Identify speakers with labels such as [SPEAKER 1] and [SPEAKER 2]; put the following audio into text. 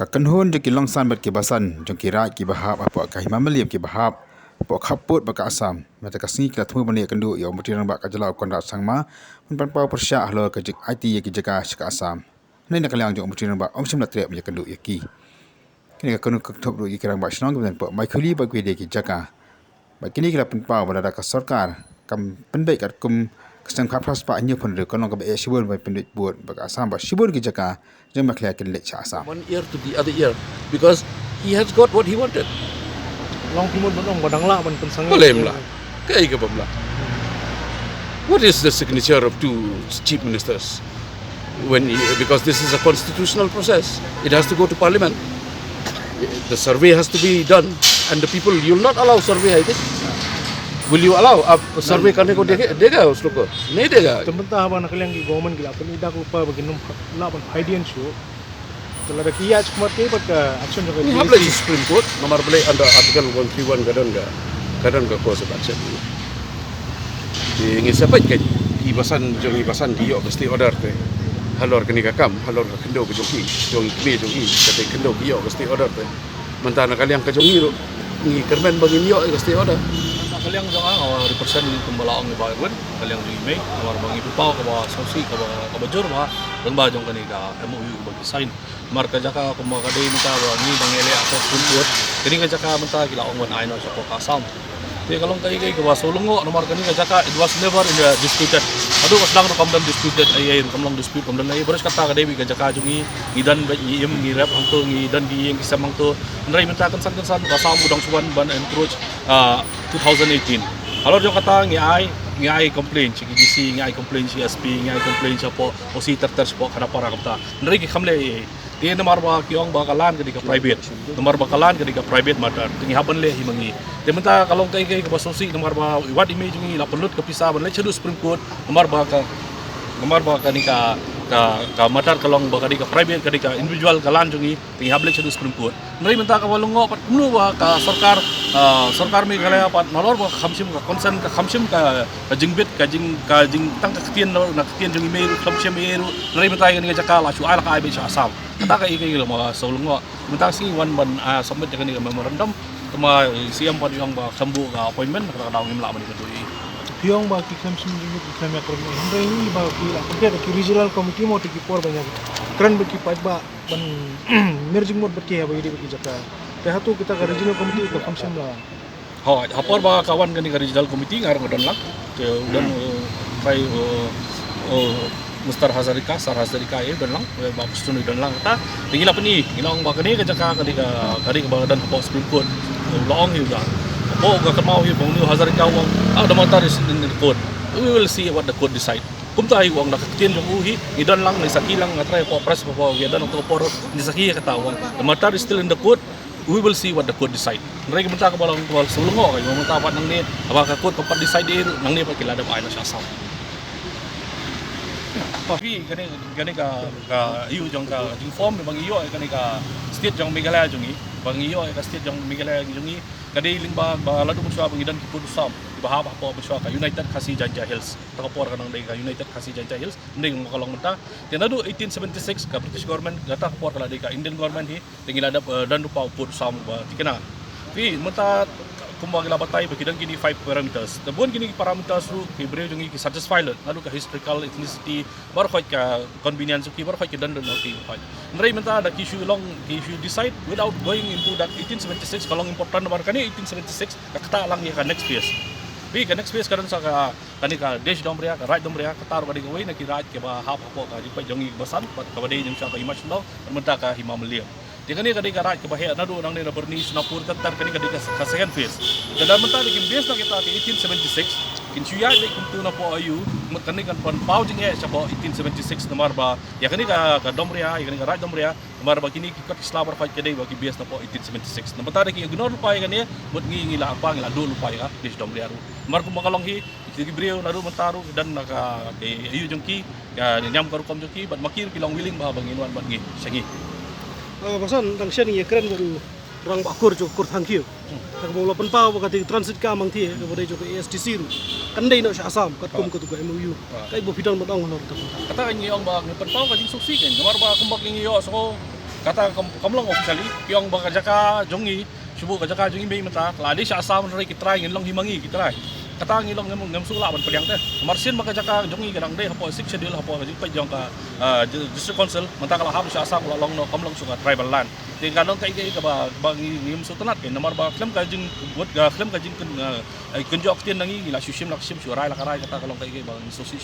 [SPEAKER 1] Kakenhun jengki longsan bat kibasan jengki rai ki bahap apa ka himamaliam ki bahap apa khaput baka asam mata kasngi kila thu mani kendu ya mutiran bak kajalau konda sangma menpan pau persya halo ka jek IT ya ki jaka shika asam nei nak kaliang jong mutiran bak omsim latre ya kendu ya ki kini ka kenu kaktop ru ki kirang bak snong ki pa maikuli bak ki jaka bak kini kila pen pau bada ka sarkar kam pendai kat kum kesang khapras pa anyu pun re kono ka be shibun bai pendai buat bak asam ba shibun ki jaka jeng maklia kin le cha asam
[SPEAKER 2] 1 year to the other year because he has got what he wanted.
[SPEAKER 3] Long timur badong badang la ban pensang.
[SPEAKER 2] Boleh lah. Kaya ke babla. What is the signature of two chief ministers? Because this is a constitutional process, it has to go to parliament. The survey has to be done, and the people, you will not allow survey, I think. Will you allow survey karena ko dega uslo ko? Nahi dega.
[SPEAKER 3] Tementah ba nakaliang ki government gila pen ida ko pa baginum la ban hidden show. Kalau ada kiat kumat ke pak action juga.
[SPEAKER 2] Ini habla di Supreme Court nomor boleh under article 131 kadang ga ko sebab set. Ingin siapa ke ibasan dia mesti order te. Halor kini kakam, halor ka kendo ke joki kate kendo dia mesti order te. Mentana kalian ke jongi ro. Ni kermen bagi dia mesti order.
[SPEAKER 4] Kaliang jangan awak represent pembalaang ni bahagian kaliang juga email awak bagi pupau ke bawah sosi ke bajur bah dan bajong kani ka MOU bagi sign marka jaka ko makadai ni ka ni bangele ako punput kini ka jaka menta kila ongwan aino sa ko kasam te kalong kai ke bawah solongo nomor kani ka jaka it was never in the disputed adu was lang kam dan disputed ay kam lang dispute kam dan ay beres kata ka dewi ka jaka jungi idan ba iem ni rap angto ni dan di yang kisamang to nrai menta kan san kasam udang suwan ban encroach 2018. Kalau dia kata ngai complain si GDC, ngai complain si SP, ngai complain siapa osi terters po kada para kapta. Nari ki kamle dia nomor ba kiong bakalan ketika private. Nomor bakalan ketika private matter. Tingi haban le himangi. Dia minta kalau kai ke basosi nomor ba what image ngi la pelut ke pisah ban le cedu Supreme Court nomor ba ka ni ka matar kalong ba kadika private kadika individual kalan jungi tingi hable cedu Supreme Court. Nari minta ka walungo pat mulu ba ka sarkar mi kalaya pat malor ba khamsim ka concern ka khamsim ka jingbit ka jing tang ka ktian na ktian jungi meru khamsim meru nari minta ka ni jaka la shu ala ka be sha asam kata ka ikai ma solungo minta si wan ban submit ka ni memorandum tuma siam pat yang ba sambu ka appointment ka daw ngim la man ka
[SPEAKER 3] Piong ba ki khamsim jumit iklam ya krom hindai ni ba ki la ki regional committee mo ki por banyak kran ba ki pat ba ban merging mod ba ki ba ide ba ki jaka teh tu kita ke regional committee ka khamsim la
[SPEAKER 4] hapor ba kawan kani ka regional committee ngar ngodon lang te udan kai Mustar Hazarika dan lang ba pustun dan lang ta tingila pani ngilong ba kani ka jaka kadi ka ba dan po Supreme Court long hiu da po ka kamau hiu bang ni Hazarika wang ada matar in the court we will see what the court decide kumta ay wang nakaktin yung uhi idan lang ni sakilang atray po press po dan to por ni sakiya katawang the matter is still in the court. We will see what the court decide. Mereka minta ke balang kual sulungo kay minta pat nang ni apakah court papat decide nang ni pa kilada ba na siya sam. Tapi kani ka iyo jong ka jing form bang iyo kani ka state jong Meghalaya jongi bang iyo ka state jong Meghalaya jongi kadi ling ba ladu mo siya bang idan ki pudu sam ibahaba po mo siya ka United Khasi Janja Hills takapor ka nang ka United Khasi Janja Hills ndeng mo kalong menta tinado 1876 ka British government gata kapor kala ka Indian government hi tingilada dan lupa pudu sam ba tikena pi menta kumbaga labatay bakidang gini 5 parameters. Tabuan gini parameters ru kibreo jungi ki satisfy lalu ka historical ethnicity baru ka convenience ki baru ka dan okay fight. Nrai menta ada issue decide without going into that 1876 kalau important nomor kani 1876 kata lang ka next phase. Pi ka next phase karon sa ka kani ka dash dombria ka right dombria katar kadi way na kirat ke ba hap ko ka di pa jungi basan pat ka badai jung sa ka image law menta ka himamaliam. Di kani kadika rat ke bahaya nado nang ni na berni Singapore katar kani kadika ka second phase. Dalam mentah di base na kita ke 1876 kin suya de kuntu na po ayu kani kan pan paujing sa po 1876 nomor ba ya kani ka domria ya kani ka rat domria nomor ba kini ka slabar fight kede ba ki base na po 1876. Na mentah ki ignore lupai kani mut ngila apa ngila do lupai ka dis domria ru. Nomor ko makalong hi Gibreo naru mentaru dan naka ayu jongki ka nyam karu kom jongki bat makir kilong willing ba banginuan bat ngi sangi.
[SPEAKER 3] Pasan tang sian ye keren baru orang bakur jo kur thank you. Tak mau lapan pau bakati transit ka mang thi ke bodai jo ke ASTC ru. Kandai no sya asam kat kum ko tu MOU. Kai bo bidang batong honor ta.
[SPEAKER 4] Kata ngi ong ba ngi pan pau ka jing suksi ken nomor ba kumbak ngi yo so kata kamlong officially piong baka jaka jongi subu ka jaka jongi be mata ladi sya asam rai kitrai ngilong himangi kitrai kata ngilong ngam sula ban peliang teh marsin baka jaka jongi kadang deh hapo sik schedule hapo ka jing jong ka district council mata kala ham sya asam long no kamlong sunga tribal land thì cả nông cái ka ba ngim số tanat ke nomor ba klem ka jing buat klem ka jing kun jok tien nangi la shushim la shim shurai la karai kata kalong kai ba so si